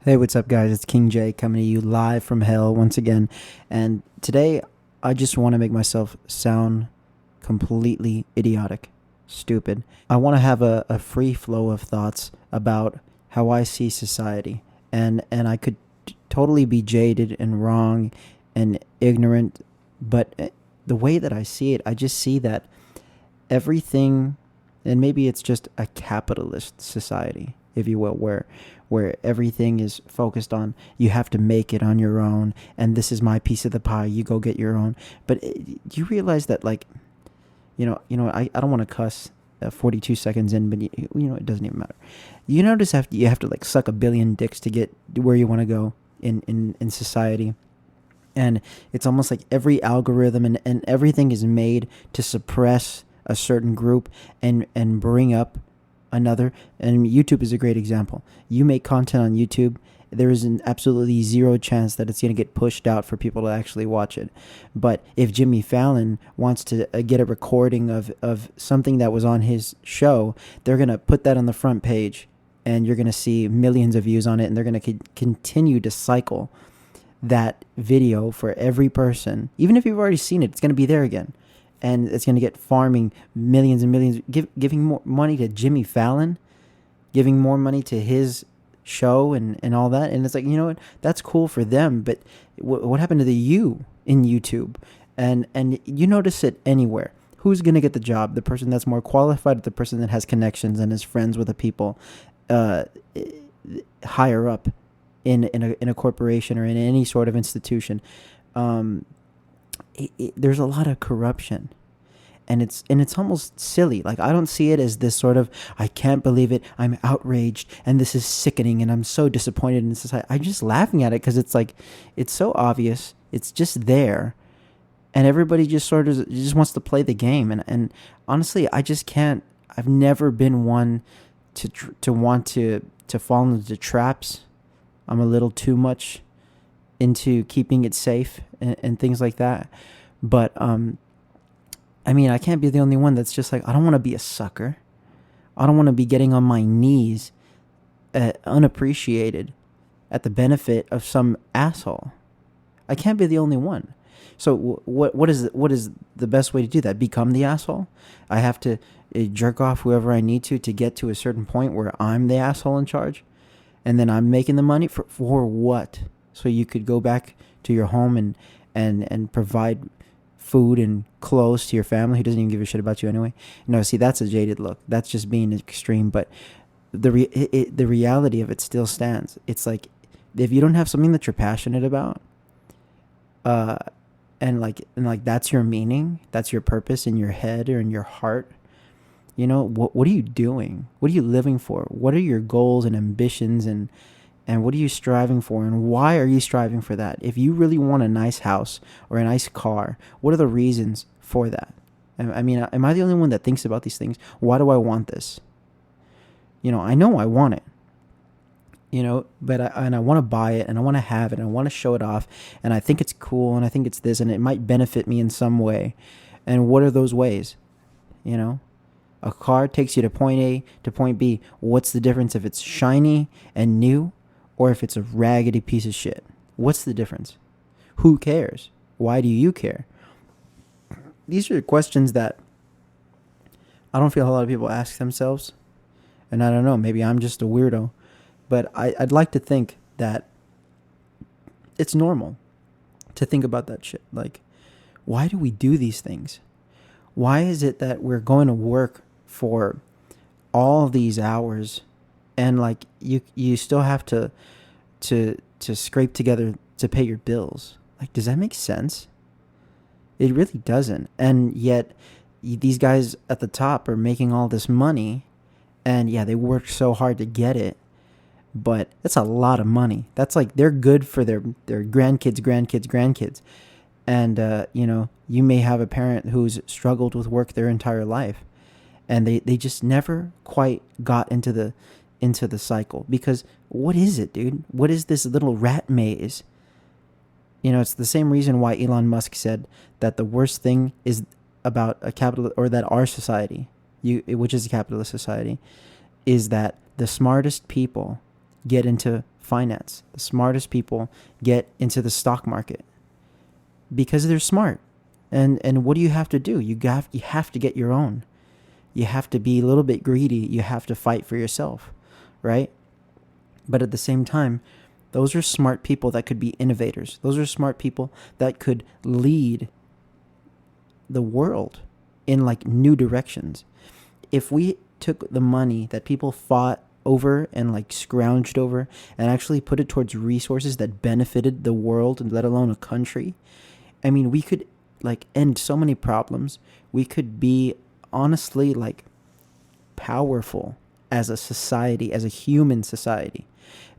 Hey, what's up, guys? It's King J coming to you live from hell once again. And today, I just want to make myself sound completely idiotic, stupid. I want to have a free flow of thoughts about how I see society. And I could totally be jaded and wrong and ignorant, but the way that I see it, I just see that everything, and maybe it's just a capitalist society, if you will, where everything is focused on you have to make it on your own, and this is my piece of the pie, you go get your own. But do you realize that, like, I don't want to cuss 42 seconds in, but it doesn't even matter. You notice you have to like suck a billion dicks to get where you want to go in society. And it's almost like every algorithm and everything is made to suppress a certain group and bring up another. And YouTube is a great example. You make content on YouTube, there is an absolutely zero chance that it's going to get pushed out for people to actually watch it. But if Jimmy Fallon wants to get a recording of something that was on his show, they're going to put that on the front page, and you're going to see millions of views on it, and they're going to continue to cycle that video for every person. Even if you've already seen it, it's going to be there again. And it's going to get farming millions and millions, giving more money to Jimmy Fallon, giving more money to his show and all that. And it's like, you know what? That's cool for them. But what happened to the you in YouTube? And you notice it anywhere. Who's going to get the job? The person that's more qualified, the person that has connections and is friends with the people higher up in a corporation or in any sort of institution. There's a lot of corruption, and it's almost silly. Like, I don't see it as this sort of, I can't believe it, I'm outraged, and this is sickening, and I'm so disappointed in society. I'm just laughing at it because it's like, it's so obvious, it's just there, and everybody just sort of just wants to play the game. And honestly, I just can't. I've never been one to want to fall into traps. I'm a little too much into keeping it safe and things like that. But I mean, I can't be the only one that's just like, I don't want to be a sucker. I don't want to be getting on my knees unappreciated at the benefit of some asshole. I can't be the only one. So what is the best way to do that? Become the asshole? I have to jerk off whoever I need to get to a certain point where I'm the asshole in charge, and then I'm making the money for what? So you could go back to your home and provide food and clothes to your family who doesn't even give a shit about you anyway. No, see, that's a jaded look. That's just being extreme. But the reality of it still stands. It's like, if you don't have something that you're passionate about, and like that's your meaning, that's your purpose in your head or in your heart. What are you doing? What are you living for? What are your goals and ambitions, and what are you striving for, and why are you striving for that? If you really want a nice house or a nice car, what are the reasons for that? I mean, am I the only one that thinks about these things? Why do I want this? I know I want it. But I want to buy it, and I want to have it, and I want to show it off, and I think it's cool, and I think it's this, and it might benefit me in some way. And what are those ways? A car takes you to point A to point B. What's the difference if it's shiny and new, or if it's a raggedy piece of shit? What's the difference? Who cares? Why do you care? These are questions that I don't feel a lot of people ask themselves. And I don't know, maybe I'm just a weirdo. But I'd like to think that it's normal to think about that shit. Like, why do we do these things? Why is it that we're going to work for all these hours, and like you still have to scrape together to pay your bills? Like, does that make sense? It really doesn't. And yet these guys at the top are making all this money, and yeah, they worked so hard to get it, but that's a lot of money. That's like, they're good for their grandkids. And you may have a parent who's struggled with work their entire life, and they just never quite got into the cycle. Because what is it, dude? What is this little rat maze? It's the same reason why Elon Musk said that the worst thing is about a capital, or that our society, which is a capitalist society, is that the smartest people get into finance. The smartest people get into the stock market because they're smart. And what do you have to do? You have to get your own. You have to be a little bit greedy. You have to fight for yourself, right? But at the same time, those are smart people that could be innovators. Those are smart people that could lead the world in like new directions. If we took the money that people fought over and like scrounged over and actually put it towards resources that benefited the world, let alone a country, I mean, we could like end so many problems. We could be honestly like powerful as a society, as a human society.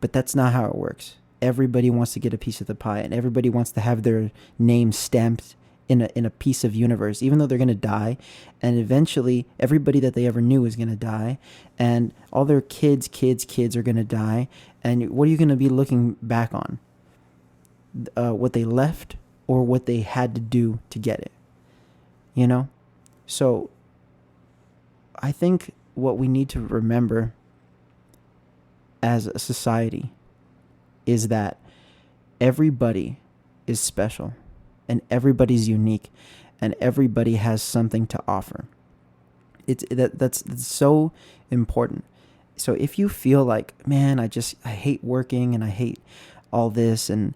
But that's not how it works. Everybody wants to get a piece of the pie, and everybody wants to have their name stamped in a piece of universe, even though they're going to die. And eventually everybody that they ever knew is going to die, and all their kids are going to die. And what are you going to be looking back on? What they left or what they had to do to get it, you know? So I think what we need to remember as a society is that everybody is special and everybody's unique and everybody has something to offer. That's so important. So if you feel like, man, I hate working and I hate all this, and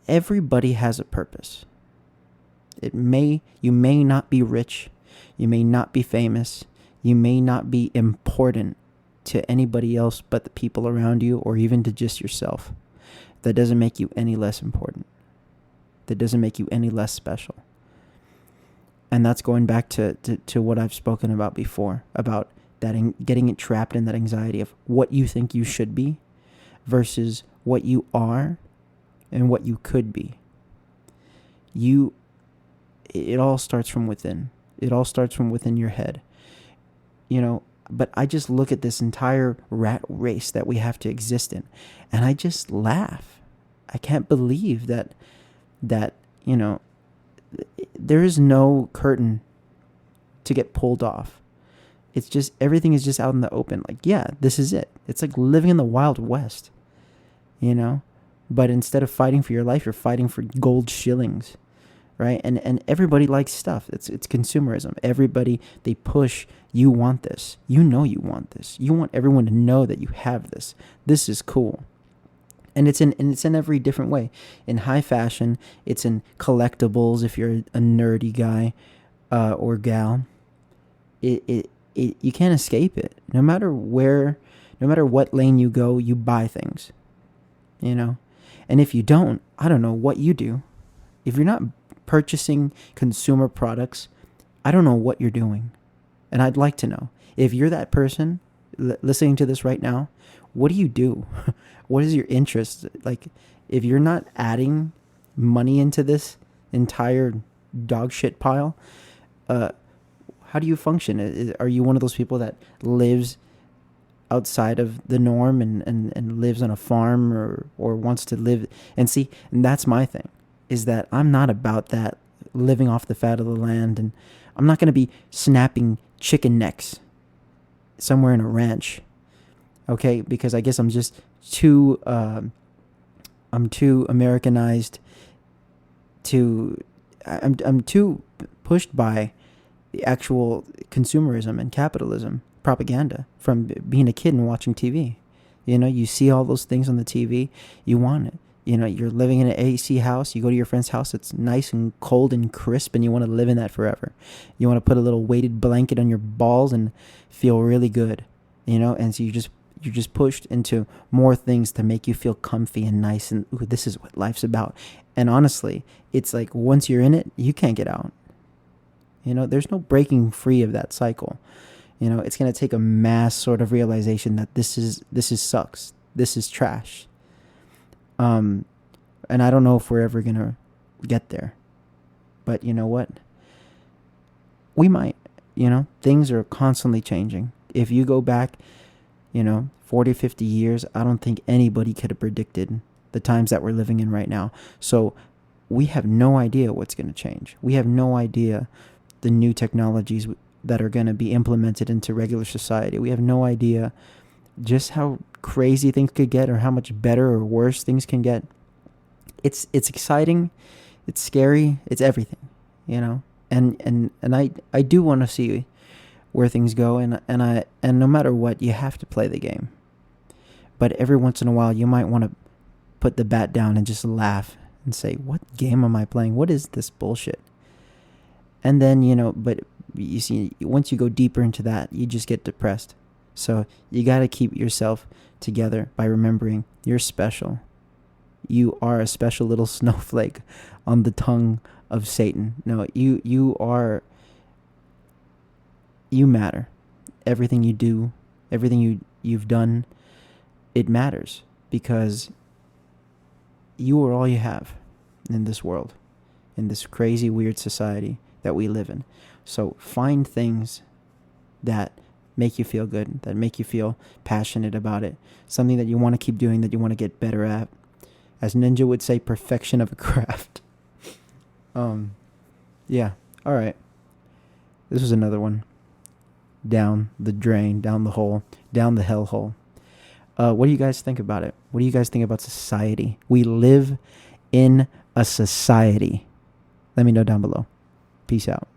everybody has a purpose. You may not be rich, you may not be famous, you may not be important to anybody else but the people around you, or even to just yourself. That doesn't make you any less important. That doesn't make you any less special. And that's going back to what I've spoken about before, about that getting it trapped in that anxiety of what you think you should be versus what you are and what you could be. It all starts from within. It all starts from within your head. You know, but I just look at this entire rat race that we have to exist in, and I just laugh. I can't believe that, you know, there is no curtain to get pulled off. It's just, everything is just out in the open. Like, yeah, this is it. It's like living in the Wild West, you know? But instead of fighting for your life, you're fighting for gold shillings, right? And everybody likes stuff. It's consumerism. Everybody, they push, you want this. You know you want this. You want everyone to know that you have this. This is cool. And it's in every different way. In high fashion, it's in collectibles if you're a nerdy guy or gal. You can't escape it. No matter what lane you go, you buy things. You know? And if you don't, I don't know what you do. If you're not purchasing consumer products, I don't know what you're doing. And I'd like to know. If you're that person listening to this right now, what do you do? What is your interest? Like, if you're not adding money into this entire dog shit pile, how do you function? Are you one of those people that lives outside of the norm and lives on a farm or wants to live? And see, and that's my thing, is that I'm not about that living off the fat of the land, and I'm not going to be snapping chicken necks somewhere in a ranch. Okay, because I guess I'm just too Americanized I'm too pushed by the actual consumerism and capitalism propaganda from being a kid and watching TV. You know, you see all those things on the TV, you want it. You know, you're living in an AC house, you go to your friend's house, it's nice and cold and crisp, and you want to live in that forever. You want to put a little weighted blanket on your balls and feel really good, you know, and so you're just pushed into more things to make you feel comfy and nice, and ooh, this is what life's about. And honestly, it's like once you're in it, you can't get out. You know, there's no breaking free of that cycle. You know, it's going to take a mass sort of realization that this is sucks. This is trash. And I don't know if we're ever going to get there. But you know what? We might. You know, things are constantly changing. If you go back, 40, 50 years, I don't think anybody could have predicted the times that we're living in right now. So we have no idea what's going to change. We have no idea the new technologies that are going to be implemented into regular society. We have no idea just how crazy things could get, or how much better or worse things can get. It's exciting, it's scary, it's everything, you know. And I do want to see where things go, and no matter what, you have to play the game. But every once in a while, you might want to put the bat down and just laugh and say, "What game am I playing? What is this bullshit?" And then, but you see, once you go deeper into that, you just get depressed. So you got to keep yourself together by remembering you're special. You are a special little snowflake on the tongue of Satan. No, you matter. Everything you do, everything you've done, it matters, because you are all you have in this world, in this crazy, weird society that we live in. So find things that make you feel good, that make you feel passionate about it, something that you want to keep doing, that you want to get better at. As Ninja would say, perfection of a craft. Yeah. All right. This was another one. Down the drain, down the hole, down the hellhole. What do you guys think about it? What do you guys think about society? We live in a society. Let me know down below. Peace out.